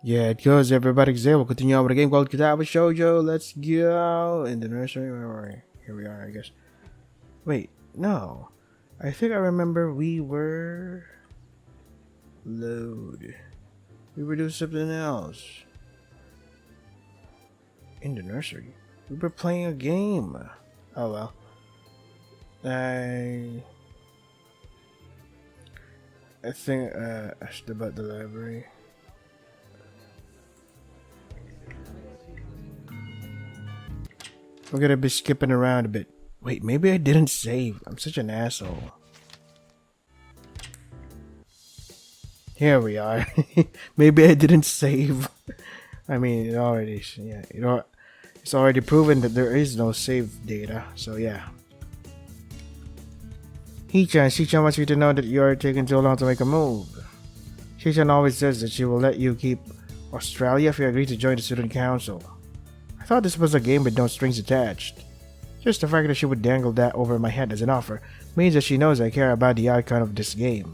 Yeah, it goes. Everybody's there. We'll continue on with a game called Katawa Shoujo. Let's go. In the nursery. Where were we? Here we are, I guess. Wait, no. I think I remember we were. Load. We were doing something else. In the nursery. We were playing a game. Oh well. I. I think asked about the library. We're gonna be skipping around a bit. Wait, maybe I didn't save. I'm such an asshole. Here we are. Maybe I didn't save. I mean, it already, yeah, it's already proven that there is no save data. So yeah. Hichan wants you to know that you are taking too long to make a move. Hichan always says that she will let you keep Australia if you agree to join the student council. I thought this was a game with no strings attached. Just the fact that she would dangle that over my head as an offer means that she knows I care about the outcome of this game.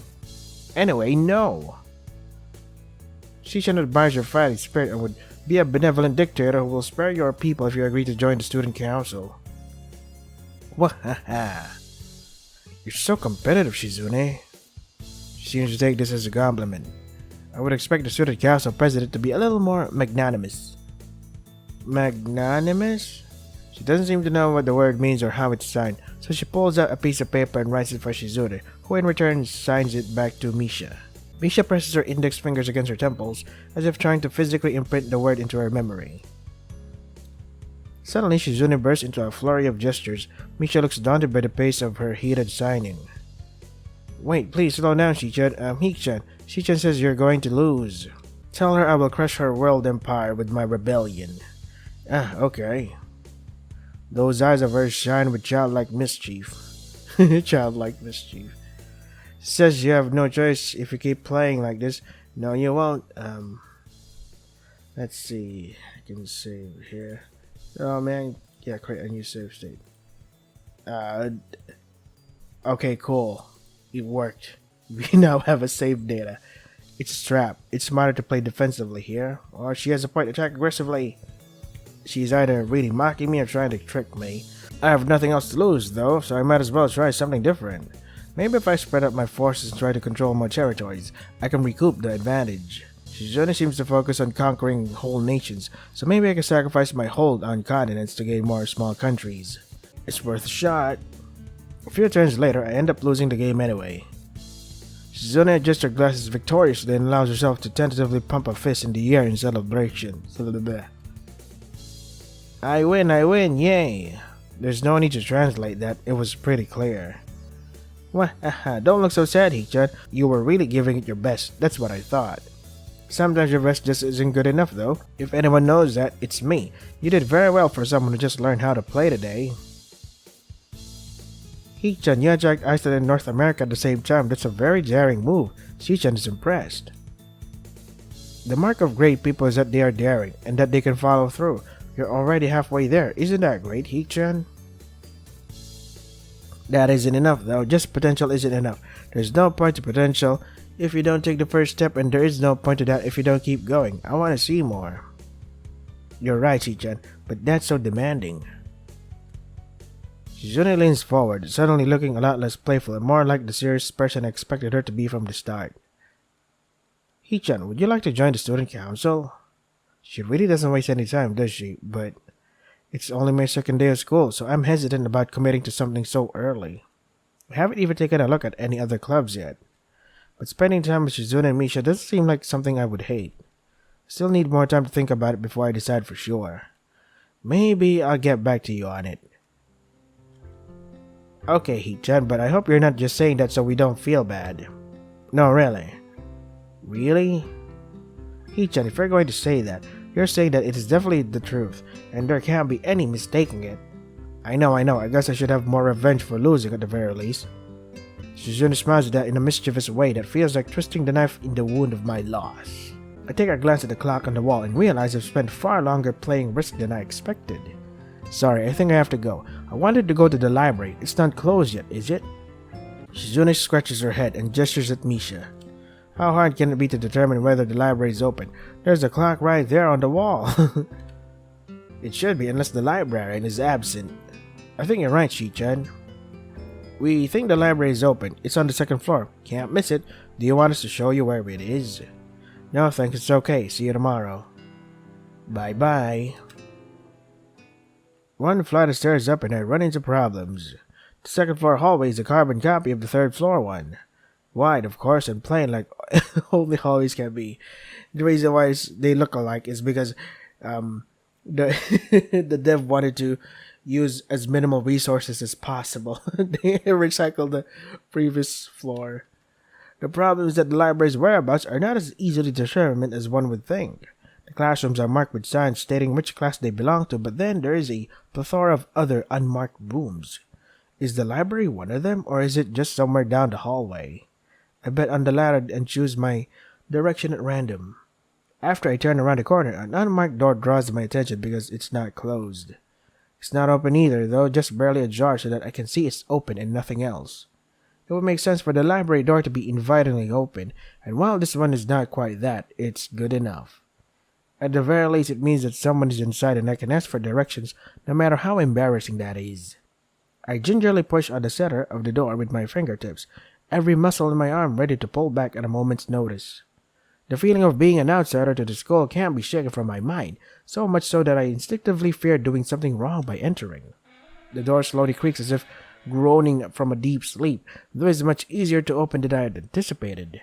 Anyway, no! Shishan admires your fighting spirit and would be a benevolent dictator who will spare your people if you agree to join the student council. Wahaha! You're so competitive, Shizune. She seems to take this as a compliment. I would expect the student council president to be a little more magnanimous. Magnanimous? She doesn't seem to know what the word means or how it's signed, so she pulls out a piece of paper and writes it for Shizune, who in return signs it back to Misha. Misha presses her index fingers against her temples, as if trying to physically imprint the word into her memory. Suddenly, Shizune bursts into a flurry of gestures. Misha looks daunted by the pace of her heated signing. Wait, please slow down, Shichan. Hichan. Shichan says you're going to lose. Tell her I will crush her world empire with my rebellion. Okay. Those eyes of hers shine with childlike mischief. Childlike mischief. Says you have no choice if you keep playing like this. No, you won't. Let's see. I can save here. Oh man, yeah, create a new save state. Okay, cool. It worked. We now have a save data. It's a trap. It's smarter to play defensively here, or she has a point to attack aggressively. She's either really mocking me or trying to trick me. I have nothing else to lose, though, so I might as well try something different. Maybe if I spread out my forces and try to control more territories, I can recoup the advantage. Shizune seems to focus on conquering whole nations, so maybe I can sacrifice my hold on continents to gain more small countries. It's worth a shot. A few turns later, I end up losing the game anyway. Shizune adjusts her glasses victoriously and allows herself to tentatively pump a fist in the air in celebration. I win, yay! There's no need to translate that, it was pretty clear. Don't look so sad, Hichan. You were really giving it your best, that's what I thought. Sometimes your best just isn't good enough though. If anyone knows that, it's me. You did very well for someone who just learned how to play today. Hichan, you attacked Iceland and North America at the same time. That's a very daring move. Shichan is impressed. The mark of great people is that they are daring, and that they can follow through. You're already halfway there. Isn't that great, Hichan? That isn't enough though. Just potential isn't enough. There's no point to potential if you don't take the first step, and there is no point to that if you don't keep going. I want to see more. You're right, Hichan, but that's so demanding. Shizune leans forward, suddenly looking a lot less playful and more like the serious person I expected her to be from the start. Hichan, would you like to join the student council? She really doesn't waste any time, does she? But it's only my second day of school, so I'm hesitant about committing to something so early. I haven't even taken a look at any other clubs yet. But spending time with Shizune and Misha doesn't seem like something I would hate. Still need more time to think about it before I decide for sure. Maybe I'll get back to you on it. Okay, Hichan, but I hope you're not just saying that so we don't feel bad. No, really. Really? Hichan, if you're going to say that, you're saying that it is definitely the truth, and there can't be any mistaking it. I know, I guess I should have more revenge for losing at the very least. Shizune smiles at that in a mischievous way that feels like twisting the knife in the wound of my loss. I take a glance at the clock on the wall and realize I've spent far longer playing Risk than I expected. Sorry, I think I have to go. I wanted to go to the library. It's not closed yet, is it? Shizune scratches her head and gestures at Misha. How hard can it be to determine whether the library is open? There's a clock right there on the wall. It should be, unless the librarian is absent. I think you're right, Shi-chan. We think the library is open. It's on the second floor. Can't miss it. Do you want us to show you where it is? No, thanks. It's okay. See you tomorrow. Bye-bye. One flight of stairs up and I run into problems. The second floor hallway is a carbon copy of the third floor one. Wide, of course, and plain like only hallways can be. The reason why they look alike is because the the dev wanted to use as minimal resources as possible. They recycled the previous floor. The problem is that the library's whereabouts are not as easily determined as one would think. The classrooms are marked with signs stating which class they belong to, but then there is a plethora of other unmarked rooms. Is the library one of them, or is it just somewhere down the hallway? I bet on the latter and choose my direction at random. After I turn around the corner, an unmarked door draws my attention because it's not closed. It's not open either, though just barely ajar so that I can see it's open and nothing else. It would make sense for the library door to be invitingly open, and while this one is not quite that, it's good enough. At the very least, it means that someone is inside and I can ask for directions, no matter how embarrassing that is. I gingerly push on the center of the door with my fingertips, every muscle in my arm ready to pull back at a moment's notice. The feeling of being an outsider to the school can't be shaken from my mind, so much so that I instinctively fear doing something wrong by entering. The door slowly creaks as if groaning from a deep sleep, though it's much easier to open than I had anticipated.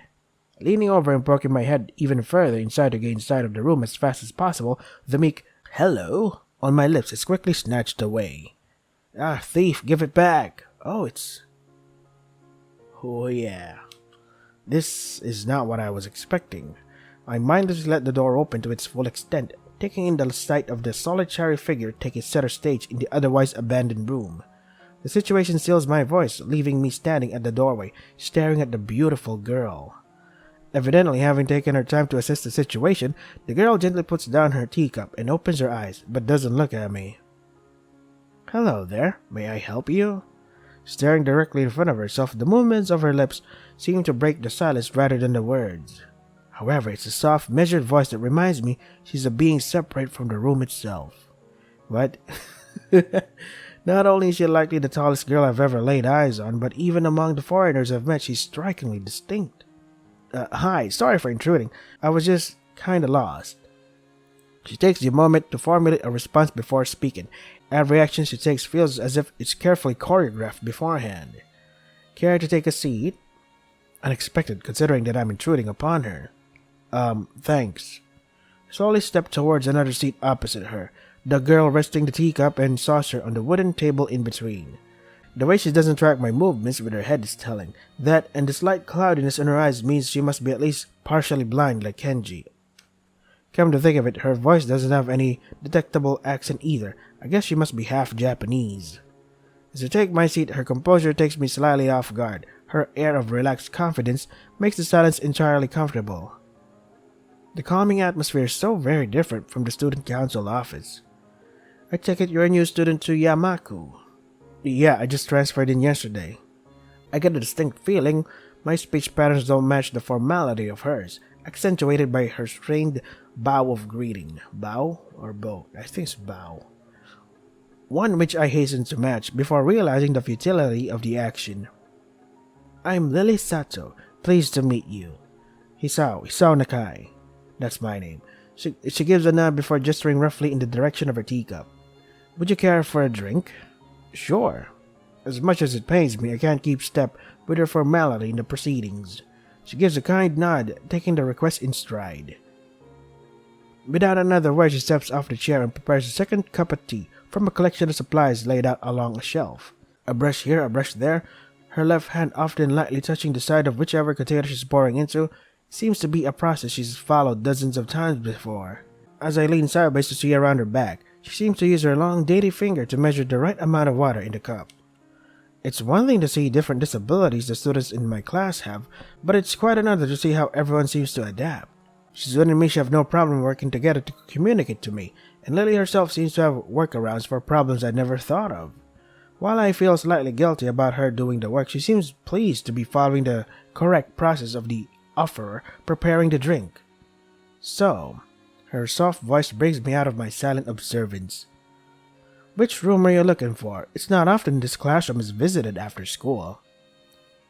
Leaning over and poking my head even further inside to gain sight of the room as fast as possible, the meek "hello" on my lips is quickly snatched away. Ah, thief, give it back! Oh yeah. This is not what I was expecting. I mindlessly let the door open to its full extent, taking in the sight of the solitary figure take its center stage in the otherwise abandoned room. The situation seals my voice, leaving me standing at the doorway, staring at the beautiful girl. Evidently having taken her time to assess the situation, the girl gently puts down her teacup and opens her eyes, but doesn't look at me. Hello there, may I help you? Staring directly in front of herself, the movements of her lips seem to break the silence rather than the words. However, it's a soft, measured voice that reminds me she's a being separate from the room itself. What? Not only is she likely the tallest girl I've ever laid eyes on, but even among the foreigners I've met, she's strikingly distinct. Hi, sorry for intruding. I was just kinda lost. She takes a moment to formulate a response before speaking. Every action she takes feels as if it's carefully choreographed beforehand. Care to take a seat? Unexpected, considering that I'm intruding upon her. Thanks. Slowly step towards another seat opposite her, the girl resting the teacup and saucer on the wooden table in between. The way she doesn't track my movements with her head is telling. That and the slight cloudiness in her eyes means she must be at least partially blind like Kenji. Come to think of it, her voice doesn't have any detectable accent either. I guess she must be half Japanese. As I take my seat, her composure takes me slightly off guard. Her air of relaxed confidence makes the silence entirely comfortable. The calming atmosphere is so very different from the student council office. I take it you're a new student to Yamaku. Yeah, I just transferred in yesterday. I get a distinct feeling my speech patterns don't match the formality of hers, accentuated by her strained bow of greeting. Bow or bow? I think it's bow. One which I hasten to match before realizing the futility of the action. I'm Lily Sato, pleased to meet you. Hisao Nakai. That's my name. She gives a nod before gesturing roughly in the direction of her teacup. Would you care for a drink? Sure. As much as it pains me, I can't keep step with her formality in the proceedings. She gives a kind nod, taking the request in stride. Without another word, she steps off the chair and prepares a second cup of tea from a collection of supplies laid out along a shelf. A brush here, a brush there, her left hand often lightly touching the side of whichever container she's pouring into, seems to be a process she's followed dozens of times before. As I lean sideways to see around her back, she seems to use her long, dainty finger to measure the right amount of water in the cup. It's one thing to see different disabilities the students in my class have, but it's quite another to see how everyone seems to adapt. Shizuan and Misha have no problem working together to communicate to me, and Lily herself seems to have workarounds for problems I never thought of. While I feel slightly guilty about her doing the work, she seems pleased to be following the correct process of the offerer preparing the drink. So, her soft voice brings me out of my silent observance. Which room are you looking for? It's not often this classroom is visited after school.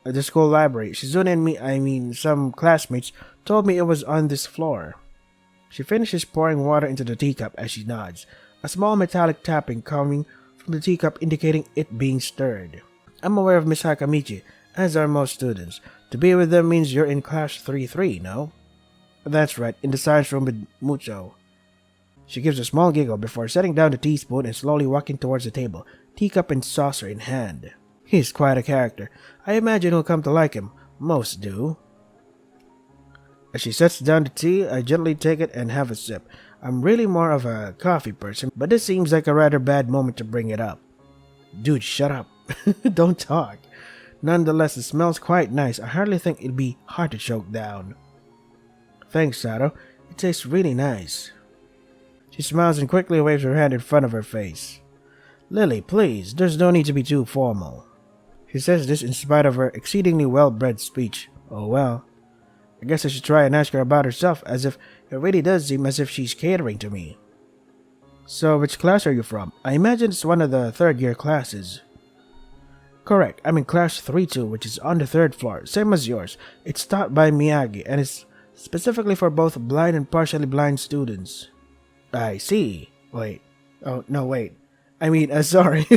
At the school library, Shizune and some classmates told me it was on this floor. She finishes pouring water into the teacup as she nods, a small metallic tapping coming from the teacup indicating it being stirred. I'm aware of Miss Hakamichi, as are most students. To be with them means you're in class 3-3, no? That's right, in the science room with Mucho. She gives a small giggle before setting down the teaspoon and slowly walking towards the table, teacup and saucer in hand. He's quite a character. I imagine you'll come to like him. Most do. As she sets down the tea, I gently take it and have a sip. I'm really more of a coffee person, but this seems like a rather bad moment to bring it up. Dude, shut up. Don't talk. Nonetheless, it smells quite nice. I hardly think it'd be hard to choke down. Thanks, Sato. It tastes really nice. She smiles and quickly waves her hand in front of her face. Lily, please, there's no need to be too formal. She says this in spite of her exceedingly well-bred speech. Oh well. I guess I should try and ask her about herself, as if it really does seem as if she's catering to me. So, which class are you from? I imagine it's one of the third-year classes. Correct, I'm in class 3-2, which is on the third floor, same as yours. It's taught by Miyagi, and it's specifically for both blind and partially blind students. I see. Wait. Oh, no, wait. Sorry.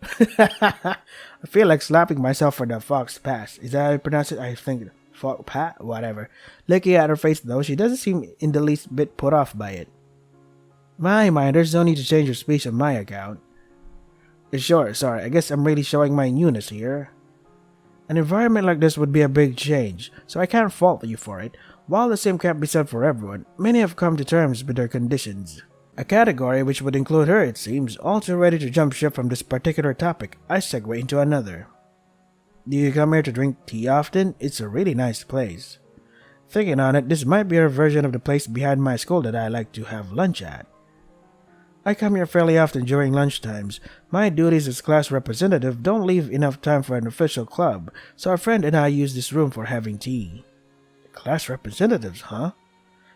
I feel like slapping myself for the fox pass. Is that how you pronounce it? I think fox pat? Whatever. Looking at her face though, she doesn't seem in the least bit put off by it. My, there's no need to change your speech on my account. Sure, sorry, I guess I'm really showing my newness here. An environment like this would be a big change, so I can't fault you for it. While the same can't be said for everyone, many have come to terms with their conditions. A category which would include her, it seems, also ready to jump ship from this particular topic. I segue into another. Do you come here to drink tea often? It's a really nice place. Thinking on it, this might be a version of the place behind my school that I like to have lunch at. I come here fairly often during lunch times. My duties as class representative don't leave enough time for an official club, so a friend and I use this room for having tea. Class representatives, huh?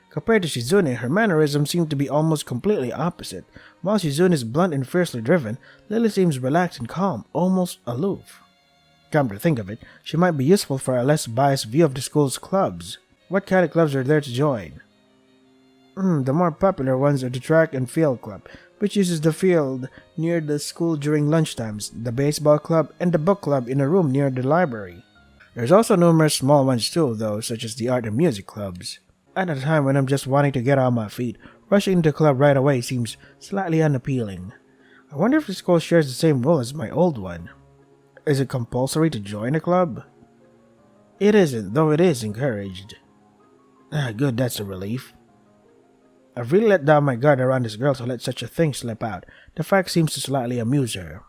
Compared to Shizune, her mannerisms seem to be almost completely opposite. While Shizune is blunt and fiercely driven, Lily seems relaxed and calm, almost aloof. Come to think of it, she might be useful for a less biased view of the school's clubs. What kind of clubs are there to join? The more popular ones are the track and field club, which uses the field near the school during lunchtimes, the baseball club, and the book club in a room near the library. There's also numerous small ones too, though, such as the art and music clubs. At a time when I'm just wanting to get on my feet, rushing into the club right away seems slightly unappealing. I wonder if the school shares the same rule as my old one. Is it compulsory to join a club? It isn't, though it is encouraged. Good, that's a relief. I've really let down my guard around this girl to let such a thing slip out. The fact seems to slightly amuse her.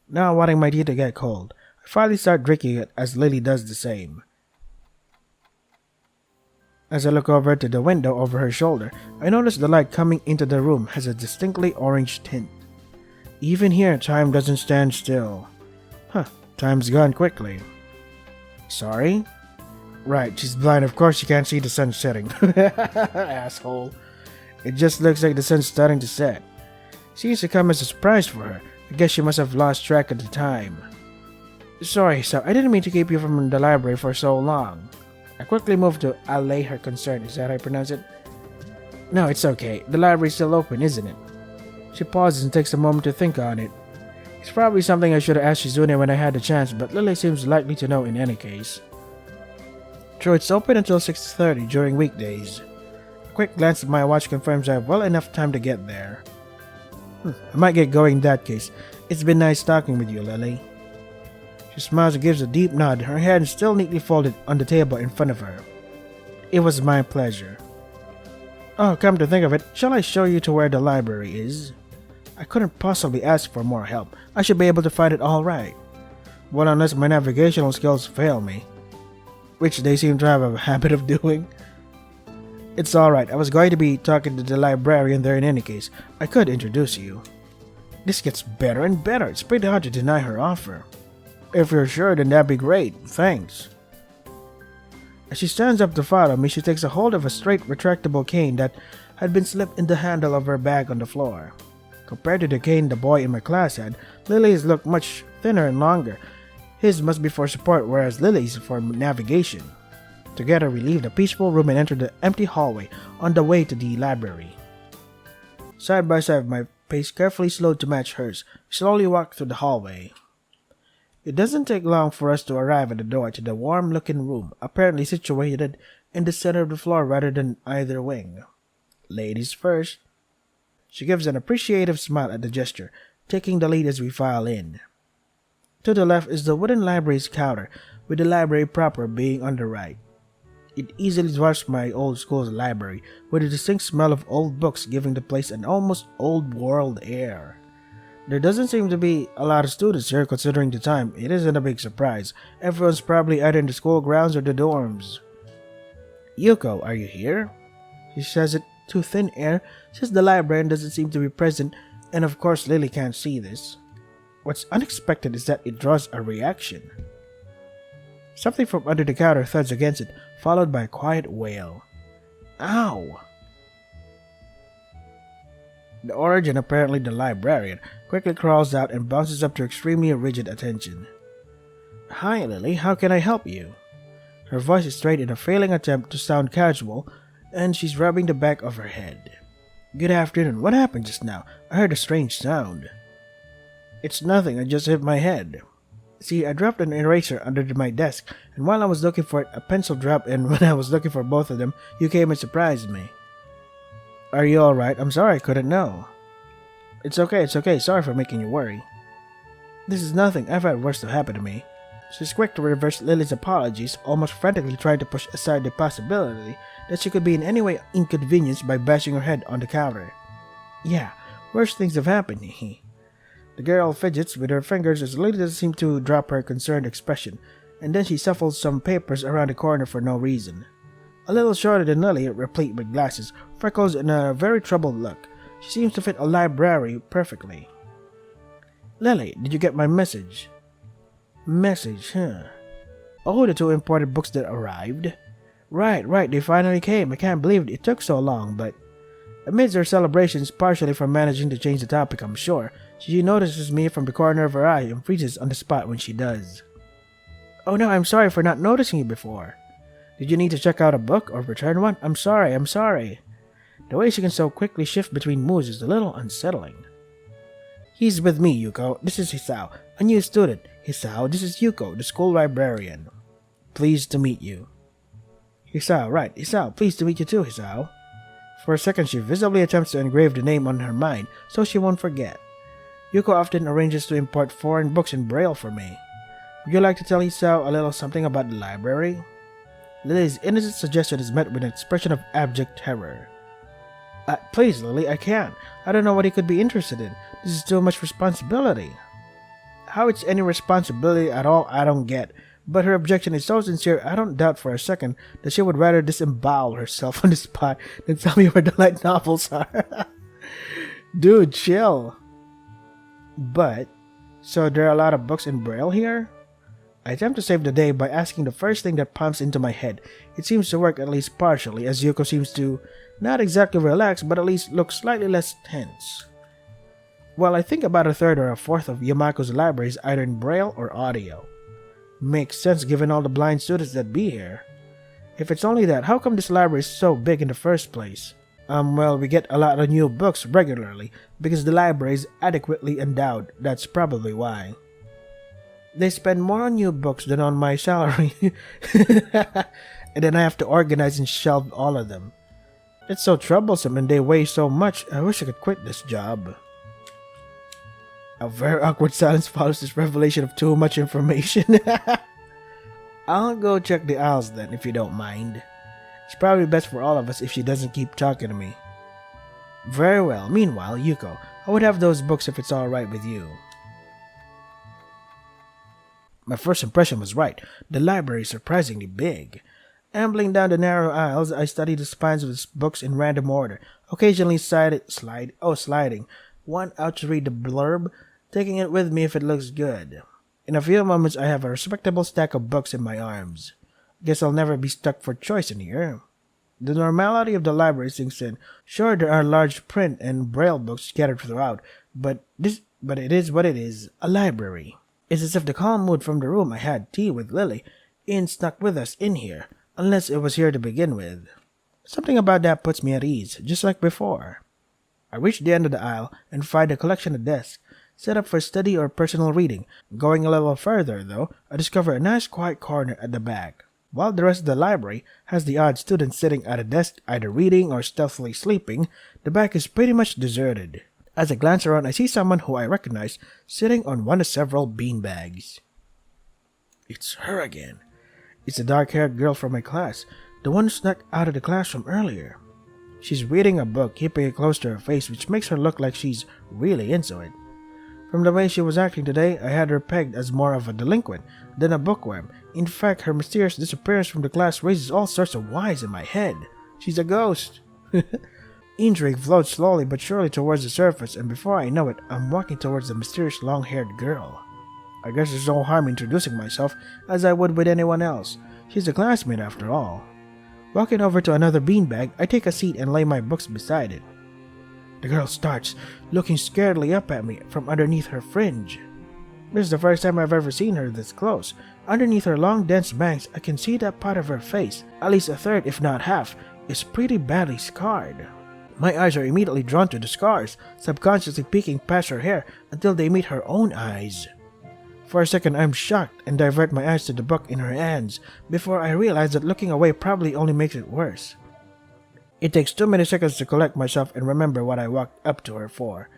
Now wanting my tea to get cold, I finally start drinking it as Lily does the same. As I look over to the window over her shoulder, I notice the light coming into the room has a distinctly orange tint. Even here, time doesn't stand still. Time's gone quickly. Sorry? Right, she's blind, of course she can't see the sun setting. Asshole. It just looks like the sun's starting to set. Seems to come as a surprise for her. I guess she must have lost track of the time. Sorry, sir, I didn't mean to keep you from the library for so long. I quickly moved to allay her concern. Is that how I pronounce it? No, it's okay. The library's still open, isn't it? She pauses and takes a moment to think on it. It's probably something I should have asked Shizune when I had the chance, but Lily seems likely to know in any case. True, it's open until 6:30 during weekdays. A quick glance at my watch confirms I have well enough time to get there. I might get going in that case. It's been nice talking with you, Lily. She smiles and gives a deep nod, her hand still neatly folded on the table in front of her. It was my pleasure. Oh, come to think of it, shall I show you to where the library is? I couldn't possibly ask for more help. I should be able to find it all right. Well, unless my navigational skills fail me. Which they seem to have a habit of doing. It's alright, I was going to be talking to the librarian there in any case. I could introduce you. This gets better and better. It's pretty hard to deny her offer. If you're sure, then that'd be great. Thanks. As she stands up to follow me, she takes a hold of a straight retractable cane that had been slipped in the handle of her bag on the floor. Compared to the cane the boy in my class had, Lily's looked much thinner and longer. His must be for support, whereas Lily's for navigation. Together we leave the peaceful room and enter the empty hallway on the way to the library. Side by side, my pace carefully slowed to match hers. We slowly walk through the hallway. It doesn't take long for us to arrive at the door to the warm-looking room, apparently situated in the center of the floor rather than either wing. Ladies first. She gives an appreciative smile at the gesture, taking the lead as we file in. To the left is the wooden library's counter, with the library proper being on the right. It easily dwarfs my old school's library, with a distinct smell of old books giving the place an almost old-world air. There doesn't seem to be a lot of students here considering the time. It isn't a big surprise. Everyone's probably either in the school grounds or the dorms. "Yuko, are you here?" She says it to thin air since the librarian doesn't seem to be present, and of course Lily can't see this. What's unexpected is that it draws a reaction. Something from under the counter thuds against it, followed by a quiet wail. Ow! The origin, apparently the librarian, quickly crawls out and bounces up to extremely rigid attention. "Hi, Lily, how can I help you?" Her voice is straight in a failing attempt to sound casual, and she's rubbing the back of her head. "Good afternoon. What happened just now? I heard a strange sound." "It's nothing, I just hit my head." See, I dropped an eraser under my desk, and while I was looking for it, a pencil dropped, and when I was looking for both of them, you came and surprised me. "Are you alright? I'm sorry, I couldn't know." It's okay, sorry for making you worry." "This is nothing, I've had worse to happen to me." She's quick to reverse Lily's apologies, almost frantically trying to push aside the possibility that she could be in any way inconvenienced by bashing her head on the counter. "Yeah, worse things have happened, he." The girl fidgets with her fingers as Lily doesn't seem to drop her concerned expression, and then she shuffles some papers around the corner for no reason. A little shorter than Lily, replete with glasses, freckles, and a very troubled look. She seems to fit a library perfectly. "Lily, did you get my message?" "Message, huh? Oh, the two imported books that arrived? Right, they finally came. I can't believe it took so long, but..." Amidst her celebrations, partially from managing to change the topic, I'm sure, she notices me from the corner of her eye and freezes on the spot when she does. "Oh no, I'm sorry for not noticing you before. Did you need to check out a book or return one? I'm sorry. The way she can so quickly shift between moods is a little unsettling. "He's with me, Yuko. This is Hisao, a new student. Hisao, this is Yuko, the school librarian. Pleased to meet you." "Hisao, right. Hisao, pleased to meet you too, Hisao." For a second, she visibly attempts to engrave the name on her mind so she won't forget. Yuko often arranges to import foreign books in Braille for me. Would you like to tell Hisao a little something about the library? Lily's innocent suggestion is met with an expression of abject terror. Please, Lily, I can't. I don't know what he could be interested in. This is too much responsibility." How it's any responsibility at all, I don't get. But her objection is so sincere, I don't doubt for a second that she would rather disembowel herself on the spot than tell me where the light novels are. Dude, chill. But, so there are a lot of books in Braille here? I attempt to save the day by asking the first thing that pops into my head. It seems to work at least partially, as Yuko seems to not exactly relax, but at least look slightly less tense. Well, I think about a third or a fourth of Yamako's library is either in Braille or audio. Makes sense given all the blind students that be here. If it's only that, how come this library is so big in the first place? Well, we get a lot of new books regularly, because the library is adequately endowed. That's probably why. They spend more on new books than on my salary. And then I have to organize and shelve all of them. It's so troublesome and they weigh so much. I wish I could quit this job. A very awkward silence follows this revelation of too much information. I'll go check the aisles then, if you don't mind. It's probably best for all of us if she doesn't keep talking to me. Very well. Meanwhile, Yuko, I would have those books if it's alright with you. My first impression was right. The library is surprisingly big. Ambling down the narrow aisles, I studied the spines of the books in random order, occasionally sliding one out to read the blurb, taking it with me if it looks good. In a few moments, I have a respectable stack of books in my arms. Guess I'll never be stuck for choice in here. The normality of the library sinks in. Sure, there are large print and braille books scattered throughout, but it is what it is, a library. It's as if the calm mood from the room I had tea with Lily in snuck with us in here, unless it was here to begin with. Something about that puts me at ease, just like before. I reach the end of the aisle and find a collection of desks, set up for study or personal reading. Going a little further, though, I discover a nice quiet corner at the back. While the rest of the library has the odd student sitting at a desk either reading or stealthily sleeping, the back is pretty much deserted. As I glance around, I see someone who I recognize sitting on one of several beanbags. It's her again. It's the dark-haired girl from my class, the one who snuck out of the classroom earlier. She's reading a book, keeping it close to her face, which makes her look like she's really into it. From the way she was acting today, I had her pegged as more of a delinquent than a bookworm. In fact, her mysterious disappearance from the class raises all sorts of whys in my head. She's a ghost. Intrigue floats slowly but surely towards the surface, and before I know it, I'm walking towards the mysterious long-haired girl. I guess there's no harm introducing myself, as I would with anyone else. She's a classmate after all. Walking over to another beanbag, I take a seat and lay my books beside it. The girl starts, looking scaredly up at me from underneath her fringe. This is the first time I've ever seen her this close. Underneath her long dense bangs, I can see that part of her face, at least a third if not half, is pretty badly scarred. My eyes are immediately drawn to the scars, subconsciously peeking past her hair until they meet her own eyes. For a second I'm shocked and divert my eyes to the book in her hands, before I realize that looking away probably only makes it worse. It takes too many seconds to collect myself and remember what I walked up to her for.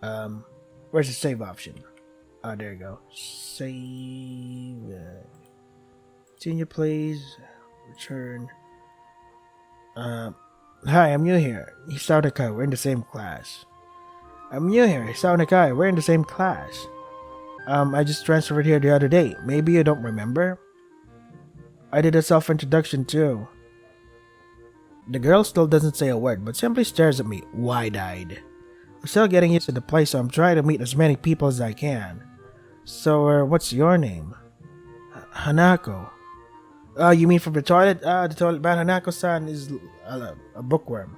Where's the save option? Oh, there you go. Save. Continue, please. Return. Hi, I'm new here. Hisao Nakai, we're in the same class. I'm new here. Hisao Nakai, we're in the same class. I just transferred here the other day. Maybe you don't remember? I did a self-introduction too. The girl still doesn't say a word, but simply stares at me, wide-eyed. I'm still getting used to the place, so I'm trying to meet as many people as I can. So, what's your name? Hanako. Oh, you mean from the toilet? The toilet man Hanako-san is a bookworm.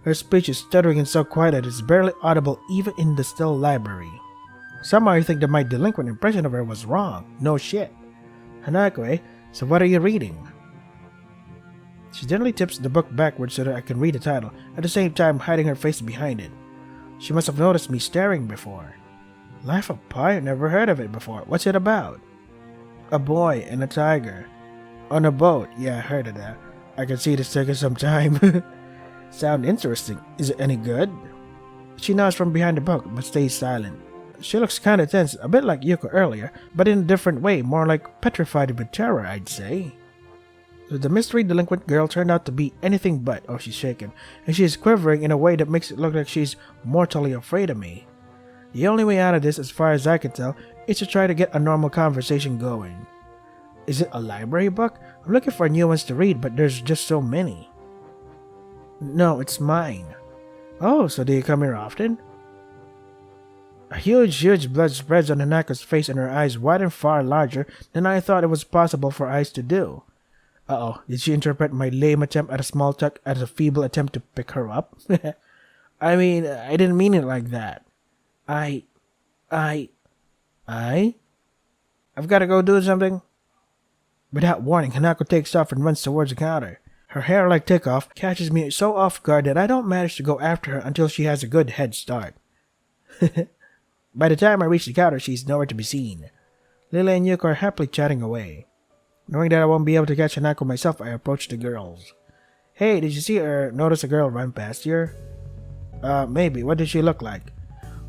Her speech is stuttering and so quiet that it's barely audible even in the still library. Somehow I think that my delinquent impression of her was wrong. No shit. Hanako, eh? So what are you reading? She gently tips the book backwards so that I can read the title, at the same time hiding her face behind it. She must have noticed me staring before. Life of Pi? Never heard of it before. What's it about? A boy and a tiger. On a boat. Yeah, I heard of that. I can see this taking some time. Sound interesting. Is it any good? She nods from behind the book, but stays silent. She looks kinda tense, a bit like Yuko earlier, but in a different way, more like petrified with terror, I'd say. So the mystery delinquent girl turned out to be anything but. Oh, she's shaken, and she is quivering in a way that makes it look like she's mortally afraid of me. The only way out of this, as far as I can tell, is to try to get a normal conversation going. Is it a library book? I'm looking for new ones to read, but there's just so many. No, it's mine. Oh, so do you come here often? A huge blood spreads on Hanako's face and her eyes widen far larger than I thought it was possible for eyes to do. Uh-oh, did she interpret my lame attempt at a small talk as a feeble attempt to pick her up? I mean, I didn't mean it like that. I've gotta go do something. Without warning, Hanako takes off and runs towards the counter. Her hair like takeoff catches me so off guard that I don't manage to go after her until she has a good head start. By the time I reach the counter, she's nowhere to be seen. Lily and Yuko are happily chatting away. Knowing that I won't be able to catch Hanako myself, I approach the girls. Hey, did you see or notice a girl run past here? Maybe. What did she look like?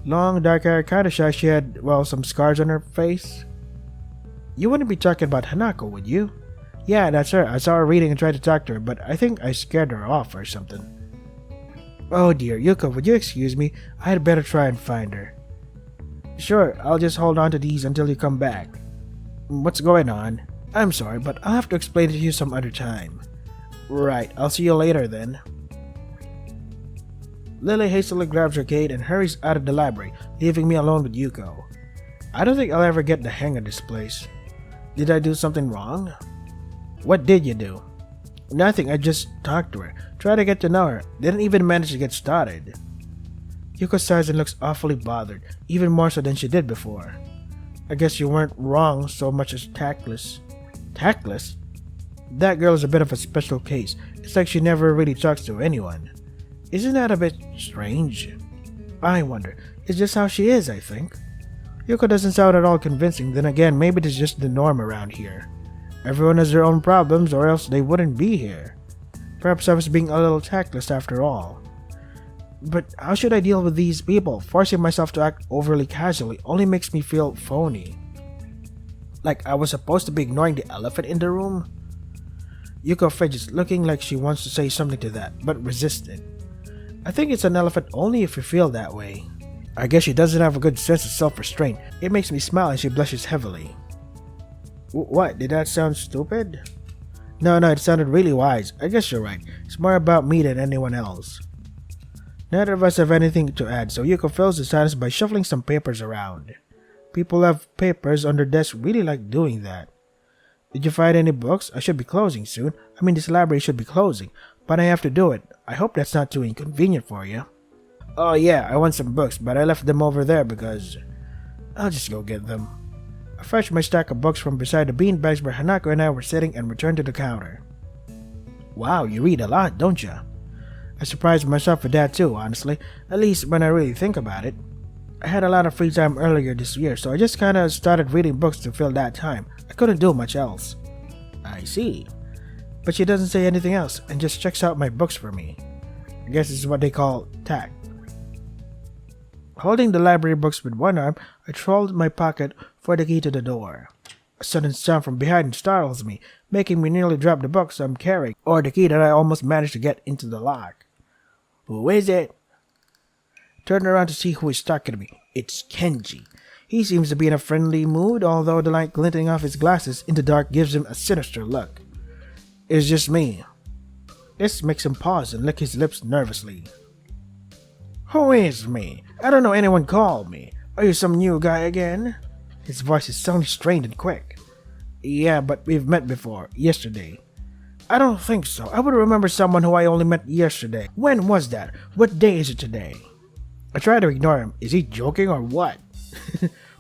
Long, dark hair, kinda shy. She had, well, some scars on her face. You wouldn't be talking about Hanako, would you? Yeah, that's her. I saw her reading and tried to talk to her, but I think I scared her off or something. Oh dear, Yuko, would you excuse me? I had better try and find her. Sure, I'll just hold on to these until you come back. What's going on? I'm sorry, but I'll have to explain it to you some other time. Right, I'll see you later then. Lily hastily grabs her gate and hurries out of the library, leaving me alone with Yuko. I don't think I'll ever get the hang of this place. Did I do something wrong? What did you do? Nothing, I just talked to her. Tried to get to know her. Didn't even manage to get started. Yuko sighs and looks awfully bothered, even more so than she did before. I guess you weren't wrong so much as tactless. Tactless? That girl is a bit of a special case. It's like she never really talks to anyone. Isn't that a bit strange? I wonder. It's just how she is, I think. Yuko doesn't sound at all convincing. Then again, maybe it's just the norm around here. Everyone has their own problems, or else they wouldn't be here. Perhaps I was being a little tactless after all. But how should I deal with these people? Forcing myself to act overly casually only makes me feel phony. Like I was supposed to be ignoring the elephant in the room? Yuko fidgets, looking like she wants to say something to that, but resisted. I think it's an elephant only if you feel that way. I guess she doesn't have a good sense of self-restraint. It makes me smile and she blushes heavily. What? Did that sound stupid? No, it sounded really wise. I guess you're right. It's more about me than anyone else. Neither of us have anything to add, so Yuko fills the silence by shuffling some papers around. People have papers on their desk really like doing that. Did you find any books? I should be closing soon. I mean, this library should be closing, but I have to do it. I hope that's not too inconvenient for you. Oh yeah, I want some books, but I left them over there because... I'll just go get them. I fetched my stack of books from beside the beanbags where Hanako and I were sitting and returned to the counter. Wow, you read a lot, don't you? I surprised myself with that too, honestly, at least when I really think about it. I had a lot of free time earlier this year, so I just kinda started reading books to fill that time. I couldn't do much else. I see. But she doesn't say anything else and just checks out my books for me. I guess this is what they call tact. Holding the library books with one arm, I trolled my pocket for the key to the door. A sudden sound from behind startles me, making me nearly drop the books I'm carrying, or the key that I almost managed to get into the lock. Who is it? Turn around to see who is talking to me. It's Kenji. He seems to be in a friendly mood, although the light glinting off his glasses in the dark gives him a sinister look. It's just me. This makes him pause and lick his lips nervously. Who is me? I don't know anyone called me. Are you some new guy again? His voice is suddenly strained and quick. Yeah, but we've met before, yesterday. I don't think so. I would remember someone who I only met yesterday. When was that? What day is it today? I try to ignore him. Is he joking or what?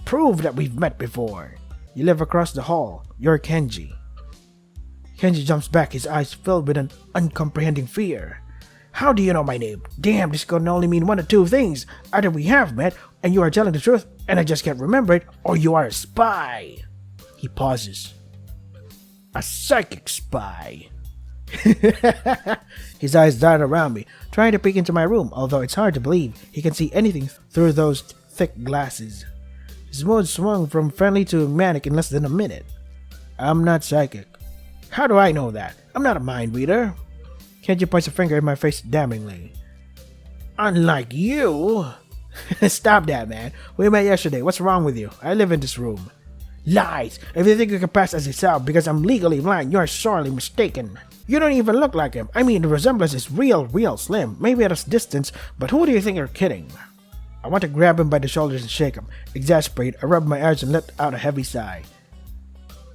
Prove that we've met before. You live across the hall. You're Kenji. Kenji jumps back, his eyes filled with an uncomprehending fear. How do you know my name? Damn, this can only mean one of two things. Either we have met, and you are telling the truth, and I just can't remember it, or you are a spy. He pauses. A psychic spy. His eyes dart around me, trying to peek into my room, although it's hard to believe he can see anything through those thick glasses. His mood swung from friendly to manic in less than a minute. I'm not psychic. How do I know that? I'm not a mind reader. Kenji points a finger in my face damningly. Unlike you. Stop that, man. We met yesterday. What's wrong with you? I live in this room. Lies. If you think you can pass as yourself because I'm legally blind, you're sorely mistaken. You don't even look like him. I mean, the resemblance is real slim. Maybe at a distance, but who do you think you're kidding? I want to grab him by the shoulders and shake him. Exasperated, I rub my eyes and let out a heavy sigh.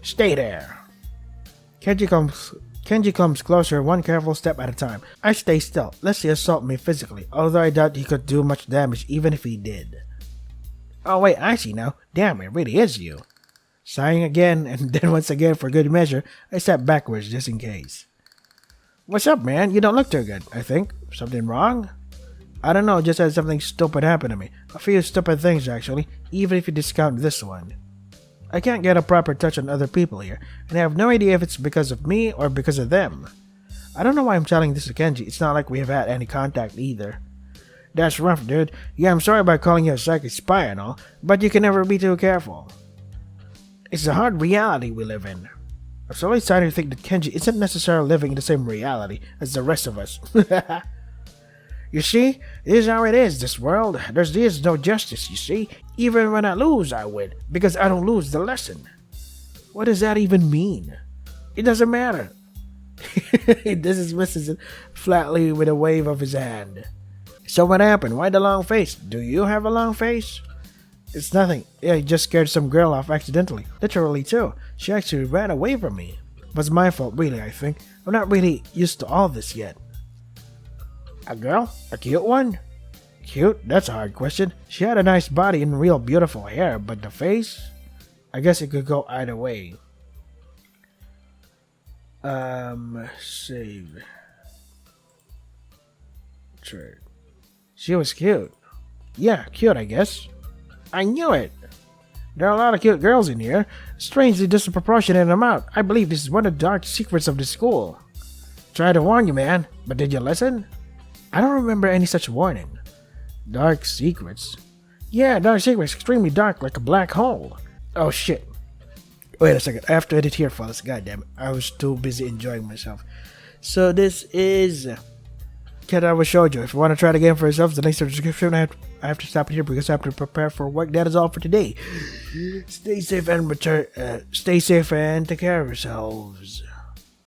Stay there. Kenji comes closer, one careful step at a time. I stay still, lest he assault me physically, although I doubt he could do much damage even if he did. Oh wait, I see now. Damn, it really is you. Sighing again, and then once again for good measure, I step backwards just in case. What's up, man? You don't look too good, I think. Something wrong? I don't know, just had something stupid happen to me. A few stupid things, actually, even if you discount this one. I can't get a proper touch on other people here, and I have no idea if it's because of me or because of them. I don't know why I'm telling this to Kenji. It's not like we have had any contact either. That's rough, dude. Yeah, I'm sorry about calling you a psychic spy and all, but you can never be too careful. It's a hard reality we live in. I'm slowly starting to think that Kenji isn't necessarily living in the same reality as the rest of us. You see, this is how it is, this world. There's no justice, you see. Even when I lose, I win, because I don't lose the lesson. What does that even mean? It doesn't matter. He dismisses it flatly with a wave of his hand. So what happened? Why the long face? Do you have a long face? It's nothing. Yeah, I just scared some girl off accidentally. Literally too. She actually ran away from me. It was my fault, really, I think. I'm not really used to all this yet. A girl? A cute one? Cute? That's a hard question. She had a nice body and real beautiful hair, but the face? I guess it could go either way. Save. Trade. She was cute. Yeah, cute, I guess. I knew it! There are a lot of cute girls in here. Strangely disproportionate amount. I believe this is one of the dark secrets of the school. Tried to warn you, man, but did you listen? I don't remember any such warning. Dark secrets? Yeah, dark secrets. Extremely dark, like a black hole. Oh shit. Wait a second. I have to edit here, fellas. God damn it. I was too busy enjoying myself. So this is Katawa Shoujo. If you want to try the game for yourselves, the links in the description. I have to stop it here because I have to prepare for work. That is all for today. Stay safe and take care of yourselves.